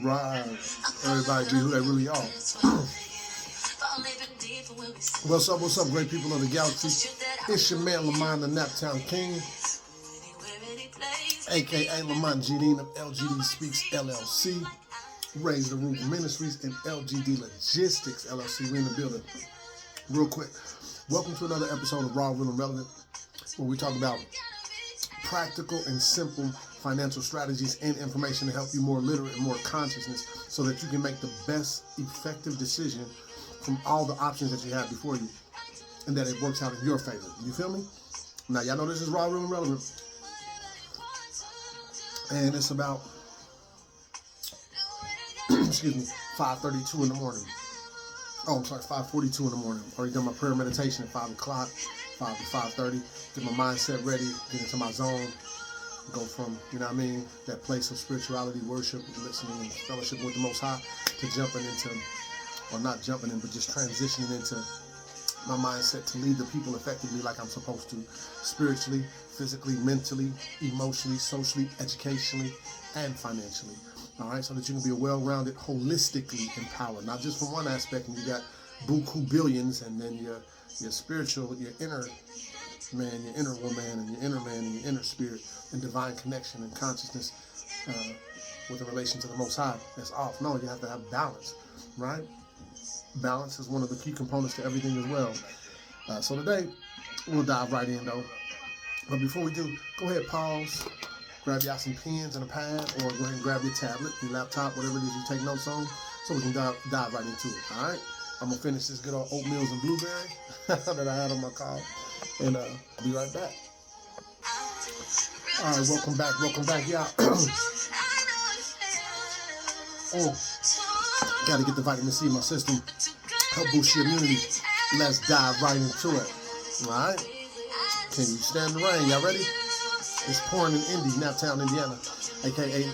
Right. Everybody be who they really are. What's up, great people of the galaxy? It's your man, Lamont, the Naptown King, a.k.a. Lamont G. of LGD Speaks LLC, Raise the Roof Ministries, and LGD Logistics LLC. We're in the building. Real quick, welcome to another episode of Raw, Real, and Relevant, where we talk about practical and simple financial strategies and information to help you more literate and more consciousness so that you can make the best effective decision from all the options that you have before you and that it works out in your favor. You feel me? Now, y'all know this is Raw, Real, and Relevant. And it's about, excuse me, 5:32 in the morning. Oh, I'm sorry, 5:42 in the morning. Already done my prayer meditation at 5 o'clock, 5 to 5:30. Get my mindset ready, get into my zone. Go from, you know what I mean, that place of spirituality, worship, listening, and fellowship with the Most High to jumping into, or not jumping in, but just transitioning into my mindset to lead the people effectively like I'm supposed to, spiritually, physically, mentally, emotionally, socially, educationally, and financially. All right, so that you can be a well-rounded, holistically empowered, not just from one aspect, and you got buku billions, and then your spiritual, your inner man, your inner woman, and your inner man, and your inner spirit, and divine connection and consciousness with a relation to the Most High that's off. No, you have to have balance, right? Balance is one of the key components to everything as well. So today, we'll dive right in, though. But before we do, go ahead, pause, grab y'all some pens and a pad, or go ahead and grab your tablet, your laptop, whatever it is you take notes on, so we can dive right into it, all right? I'm going to finish this good old oatmeal and blueberry that I had on my car, and I'll be right back. All right, welcome back, y'all. Got to get the vitamin C in my system, help boost your immunity. Let's dive right into it, all right? Can you stand the rain? Y'all ready? It's pouring in Naptown, Indiana, a.k.a.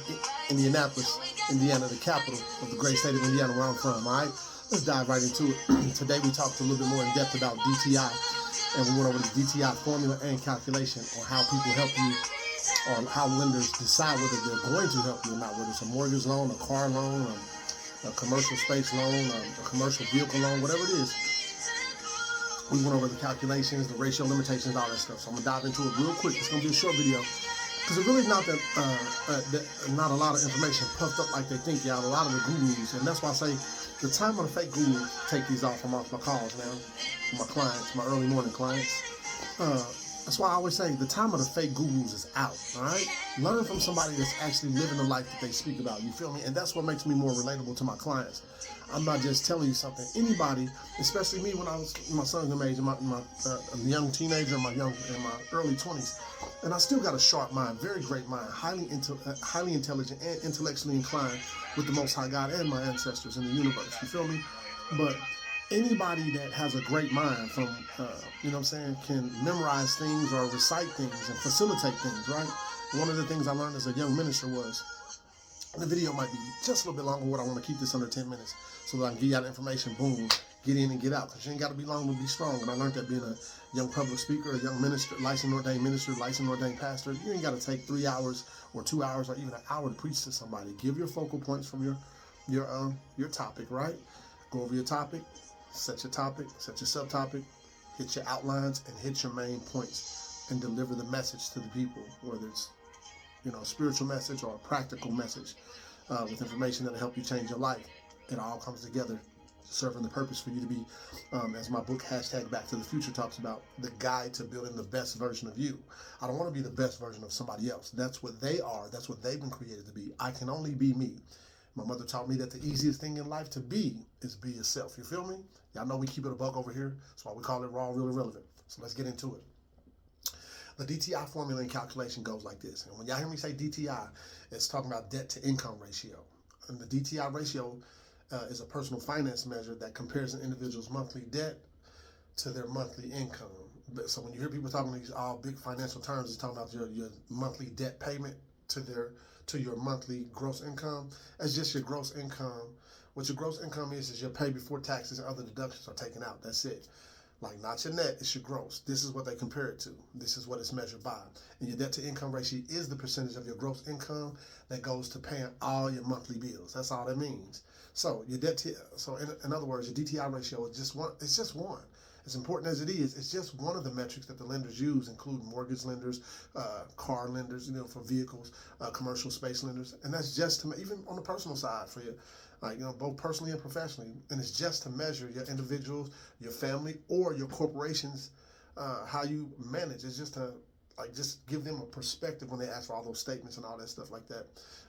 Indianapolis, Indiana, the capital of the great state of Indiana, where I'm from, all right? Let's dive right into it. Today we talked a little bit more in depth about DTI, and we went over the DTI formula and calculation on how people help you, or how lenders decide whether they're going to help you or not, whether it's a mortgage loan, a car loan, a commercial space loan, a commercial vehicle loan, whatever it is. We went over the calculations, the ratio limitations, all that stuff. So I'm going to dive into it real quick. It's going to be a short video because it's really not not a lot of information puffed up like they think, y'all. A lot of the gurus, and that's why I say the time of the fake guru, take these off. I'm off my calls now, my clients, my early morning clients. That's why I always say the time of the fake gurus is out, all right? Learn from somebody that's actually living the life that they speak about, you feel me? And that's what makes me more relatable to my clients. I'm not just telling you something. Anybody, especially me when I was my son's age, a young teenager, in my early 20s, and I still got a sharp mind, very great mind, highly intelligent and intellectually inclined with the Most High God and my ancestors in the universe, you feel me? But anybody that has a great mind from, you know what I'm saying, can memorize things or recite things and facilitate things, right? One of the things I learned as a young minister was, the video might be just a little bit longer, what I want to keep this under 10 minutes so that I can give you out information, boom, get in and get out, because you ain't got to be long to be strong. And I learned that being a young public speaker, a young minister, licensed ordained minister, licensed ordained pastor, you ain't got to take 3 hours or 2 hours or even an hour to preach to somebody. Give your focal points from your topic, right? Go over your topic, set your subtopic, hit your outlines, and hit your main points, and deliver the message to the people, whether it's, you know, a spiritual message or a practical message with information that'll help you change your life. It all comes together, serving the purpose for you to be, as my book, Back to the Future, talks about, the guide to building the best version of you. I don't want to be the best version of somebody else. That's what they are. That's what they've been created to be. I can only be me. My mother taught me that the easiest thing in life to be is be yourself. You feel me? Y'all know we keep it a buck over here. That's why we call it Raw, Real, and Relevant. So let's get into it. The DTI formula and calculation goes like this. And when y'all hear me say DTI, it's talking about debt to income ratio. And the DTI ratio is a personal finance measure that compares an individual's monthly debt to their monthly income. So when you hear people talking these all big financial terms, it's talking about your monthly debt payment to your monthly gross income. That's just your gross income. What your gross income is your pay before taxes and other deductions are taken out. That's it. Like not your net, it's your gross. This is what they compare it to. This is what it's measured by. And your debt to income ratio is the percentage of your gross income that goes to paying all your monthly bills. That's all that means. So your debt to, so in other words, your DTI ratio is just one. It's just one. As important as it is, it's just one of the metrics that the lenders use, including mortgage lenders, car lenders, for vehicles, commercial space lenders, and that's just to, even on the personal side for you, both personally and professionally. And it's just to measure your individuals, your family, or your corporations, how you manage. It's just to just give them a perspective when they ask for all those statements and all that stuff like that.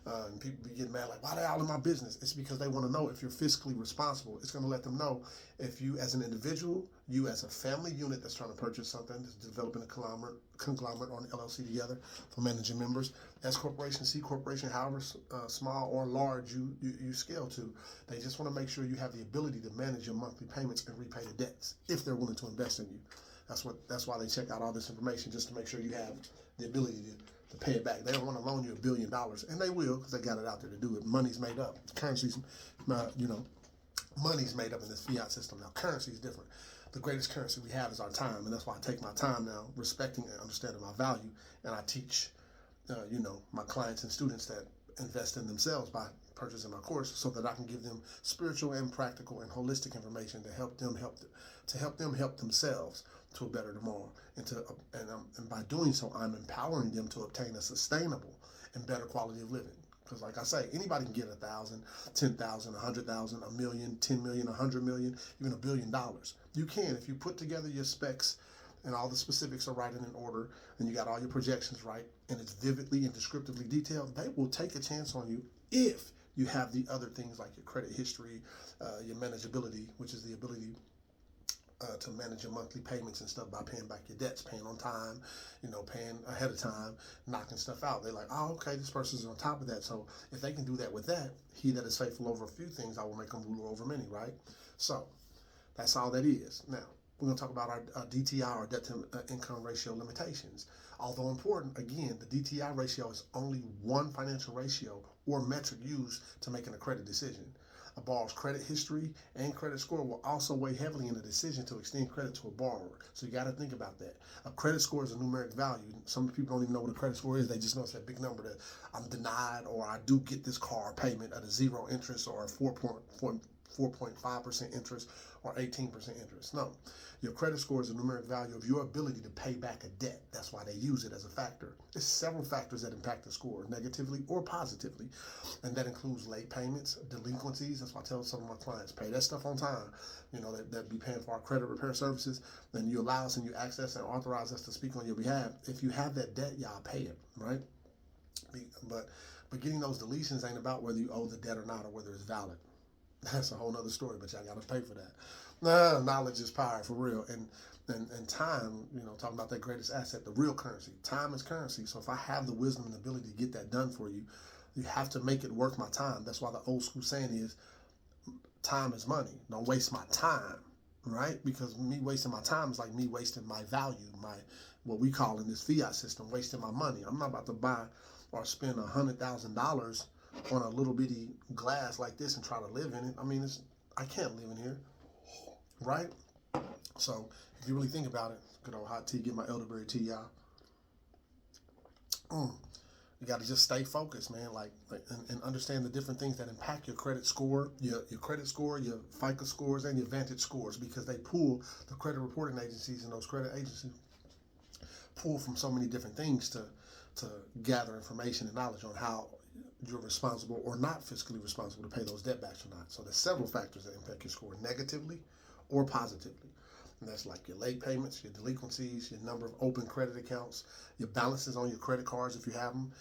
And people be getting mad, like, why are they all in my business? It's because they want to know if you're fiscally responsible. It's going to let them know if you as an individual, you as a family unit that's trying to purchase something, that's developing a conglomerate or an LLC together for managing members, as corporation, C corporation, however small or large you scale to, they just want to make sure you have the ability to manage your monthly payments and repay the debts if they're willing to invest in you. That's why they check out all this information, just to make sure you have the ability to pay it back. They don't want to loan you $1 billion, and they will, because they got it out there to do it. Money's made up. Currency's, money's made up in this fiat system. Now, currency is different. The greatest currency we have is our time, and that's why I take my time now, respecting and understanding my value, and I teach, my clients and students that invest in themselves by purchasing my course, so that I can give them spiritual and practical and holistic information to help them help themselves to a better tomorrow. And by doing so, I'm empowering them to obtain a sustainable and better quality of living. Because like I say, anybody can get 1,000, 10,000, 100,000, $1 million, 10 million, 100 million, even $1 billion. You can, if you put together your specs and all the specifics are right and in order, and you got all your projections right, and it's vividly and descriptively detailed, they will take a chance on you if you have the other things like your credit history, your manageability, which is the ability to manage your monthly payments and stuff by paying back your debts, paying on time, paying ahead of time, knocking stuff out. They're like, oh, okay, this person's on top of that. So if they can do that with that, he that is faithful over a few things, I will make him ruler over many, right? So that's all that is. Now, we're going to talk about our DTI, or debt to income ratio limitations. Although important, again, the DTI ratio is only one financial ratio or metric used to making a credit decision. A borrower's credit history and credit score will also weigh heavily in the decision to extend credit to a borrower. So you got to think about that. A credit score is a numeric value. Some people don't even know what a credit score is. They just know it's that big number that I'm denied, or I do get this car payment at a 0 interest, or a 4.5% interest, or 18% interest. No, your credit score is a numeric value of your ability to pay back a debt. That's why they use it as a factor. There's several factors that impact the score, negatively or positively, and that includes late payments, delinquencies. That's why I tell some of my clients, pay that stuff on time. That be paying for our credit repair services. Then you allow us and you access and authorize us to speak on your behalf. If you have that debt, y'all pay it, right? But getting those deletions ain't about whether you owe the debt or not, or whether it's valid. That's a whole nother story, but y'all got to pay for that. Knowledge is power, for real. And time, talking about that greatest asset, the real currency. Time is currency. So if I have the wisdom and ability to get that done for you, you have to make it worth my time. That's why the old school saying is, time is money. Don't waste my time, right? Because me wasting my time is like me wasting my value, what we call in this fiat system, wasting my money. I'm not about to buy or spend $100,000 on a little bitty glass like this and try to live in it. I mean, I can't live in here, right? So if you really think about it, good old hot tea, get my elderberry tea, y'all. You got to just stay focused, man, and understand the different things that impact your credit score, your credit score, your FICO scores, and your Vantage scores, because they pull, the credit reporting agencies and those credit agencies pull from so many different things to gather information and knowledge on how you're responsible or not fiscally responsible to pay those debt backs or not. So there's several factors that impact your score negatively or positively. And that's like your late payments, your delinquencies, your number of open credit accounts, your balances on your credit cards if you have them.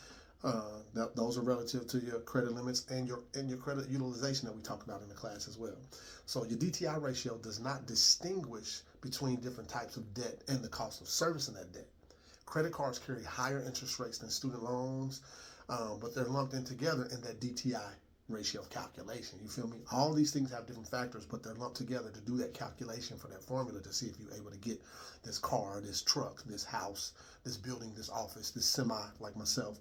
Those are relative to your credit limits and your credit utilization that we talked about in the class as well. So your DTI ratio does not distinguish between different types of debt and the cost of servicing that debt. Credit cards carry higher interest rates than student loans, but they're lumped in together in that DTI ratio calculation. You feel me? All these things have different factors, but they're lumped together to do that calculation for that formula to see if you're able to get this car, this truck, this house, this building, this office, this semi like myself,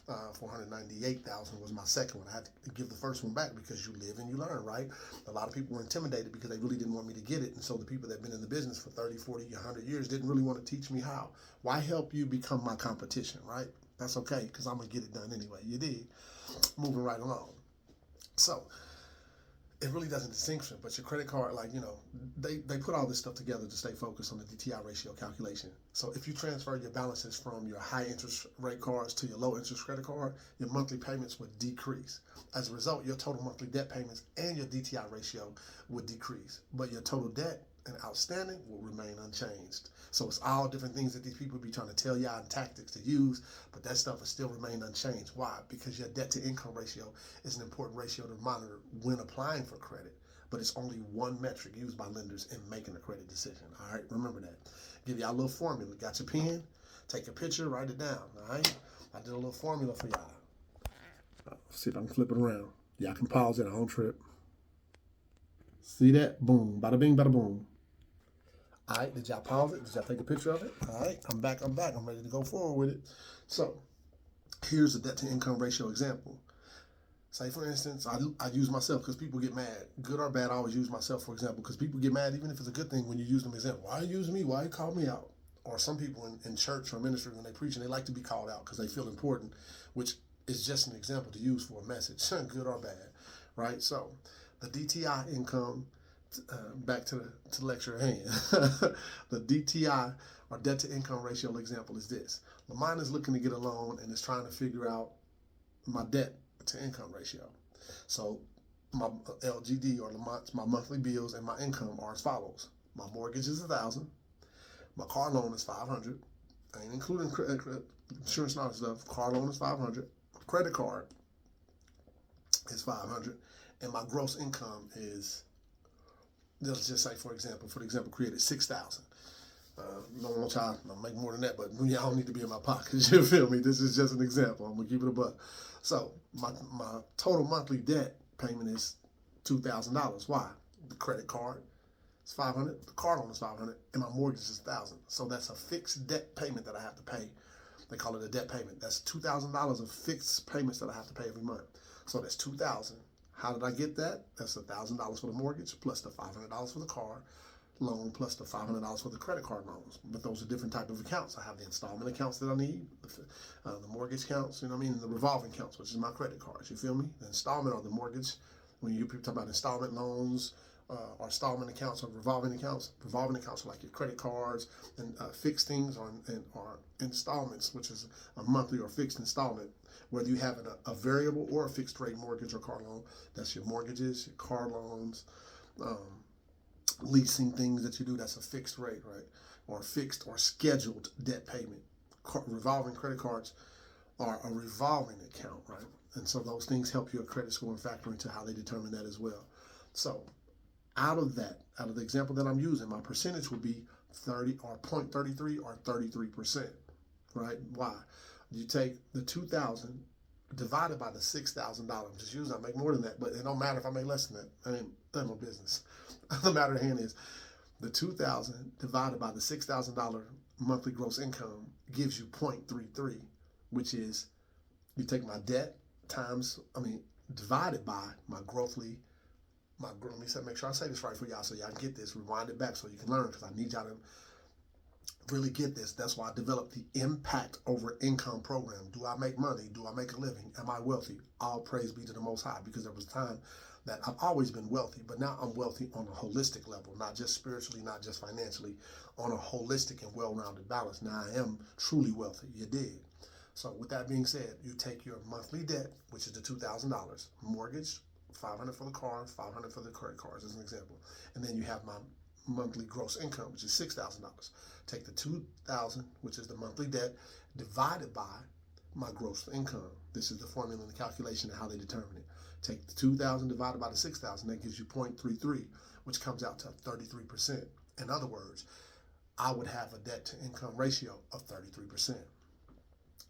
$498,000 was my second one. I had to give the first one back because you live and you learn, right? A lot of people were intimidated because they really didn't want me to get it. And so the people that have been in the business for 30, 40, 100 years didn't really want to teach me how. Why help you become my competition, right? That's okay, because I'm going to get it done anyway. You dig? Moving right along. So it really doesn't distinction, but your credit card, like, they put all this stuff together to stay focused on the DTI ratio calculation. So if you transfer your balances from your high interest rate cards to your low interest credit card, your monthly payments would decrease. As a result, your total monthly debt payments and your DTI ratio would decrease, but your total debt and outstanding will remain unchanged. So it's all different things that these people be trying to tell you and tactics to use, but that stuff will still remain unchanged. Why? Because your debt to income ratio is an important ratio to monitor when applying for credit, but it's only one metric used by lenders in making a credit decision. All right, remember that. Give y'all a little formula. Got your pen? Take a picture, write it down. All right, I did a little formula for y'all. See if I can flip it around. Y'all can pause it on trip. See that? Boom. Bada bing, bada boom. All right, did y'all pause it? Did y'all take a picture of it? All right, I'm back. I'm ready to go forward with it. So here's a debt to income ratio example. Say, for instance, I use myself because people get mad. Good or bad, I always use myself, for example, because people get mad even if it's a good thing when you use them as example. Why you use me? Why you call me out? Or some people in church or ministry, when they preach, and they like to be called out because they feel important, which is just an example to use for a message, good or bad, right? So the DTI income, back to the lecture at hand. The DTI, or debt to income ratio example, is this. Lamont is looking to get a loan and is trying to figure out my debt to income ratio. So my LGD, or Lamont's, my monthly bills and my income are as follows. My mortgage is $1,000. My car loan is $500. I ain't including insurance and all that stuff. Car loan is $500. Credit card is $500. And my gross income is, let's just say, for the example created, $6,000. Don't want y'all to make more than that, but y'all don't need to be in my pockets. You feel me? This is just an example. I'm gonna keep it a buck. So my total monthly debt payment is $2,000. Why? The credit card is $500. The car loan is $500, and my mortgage is $1,000. So that's a fixed debt payment that I have to pay. They call it a debt payment. That's $2,000 of fixed payments that I have to pay every month. So that's $2,000. How did I get that? That's $1,000 for the mortgage plus the $500 for the car loan plus the $500 for the credit card loans. But those are different type of accounts. I have the installment accounts that I need, the mortgage accounts, and the revolving accounts, which is my credit cards. You feel me? The installment or the mortgage, when you talk about installment loans, or installment accounts or revolving accounts are like your credit cards, and fixed things or installments, which is a monthly or fixed installment. Whether you have a variable or a fixed rate mortgage or car loan, that's your mortgages, your car loans, leasing things that you do, that's a fixed rate, right? Or fixed or scheduled debt payment. Revolving credit cards are a revolving account, right? And so those things help your credit score and factor into how they determine that as well. So out of the example that I'm using, my percentage would be 30 or 0.33 or 33%, right? Why? You take the $2,000 divided by the $6,000. Just use, I make more than that, but it don't matter if I make less than that. I mean, that's no business. The matter at hand is the $2,000 divided by the $6,000 monthly gross income gives you 0.33, which is you take my debt divided by let me make sure I say this right for y'all so y'all can get this, rewind it back so you can learn, because I need y'all to really get this. That's why I developed the Impact Over Income program. Do I make money? Do I make a living? Am I wealthy? All praise be to the Most High, because there was a time that I've always been wealthy, but now I'm wealthy on a holistic level, not just spiritually, not just financially, on a holistic and well-rounded balance. Now I am truly wealthy. You dig? So with that being said, you take your monthly debt, which is the $2,000, mortgage, $500 for the car, $500 for the credit cards, as an example. And then you have my monthly gross income, which is $6,000. Take the $2,000, which is the monthly debt, divided by my gross income. This is the formula and the calculation of how they determine it. Take the $2,000 divided by the $6,000, that gives you 0.33, which comes out to 33%. In other words, I would have a debt to income ratio of 33%.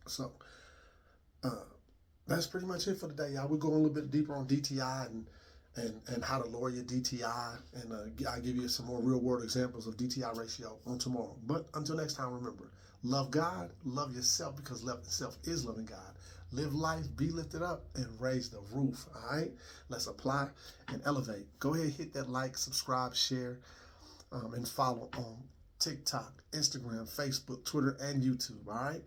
So that's pretty much it for today, y'all. We'll go a little bit deeper on DTI and how to lower your DTI, and I'll give you some more real world examples of DTI ratio on tomorrow. But until next time, remember, Love God, love yourself, because loving yourself is loving God. Live life, be lifted up, and raise the roof. All right? Let's apply and elevate. Go ahead, hit that like, subscribe, share, and follow on TikTok, Instagram, Facebook, Twitter, and YouTube. All right?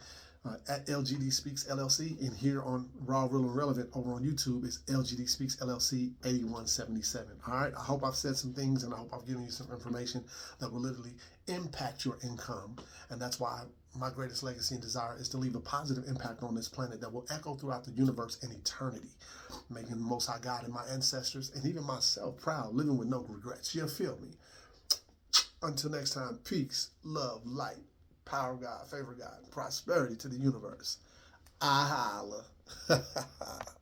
At LGD Speaks LLC, and here on Raw, Real, and Relevant over on YouTube is LGD Speaks LLC 8177. All right, I hope I've said some things, and I hope I've given you some information that will literally impact your income. And that's why my greatest legacy and desire is to leave a positive impact on this planet that will echo throughout the universe and eternity, making the Most High God and my ancestors and even myself proud, living with no regrets. You feel me? Until next time, peace, love, light, power of God, favor of God, prosperity to the universe. I holla.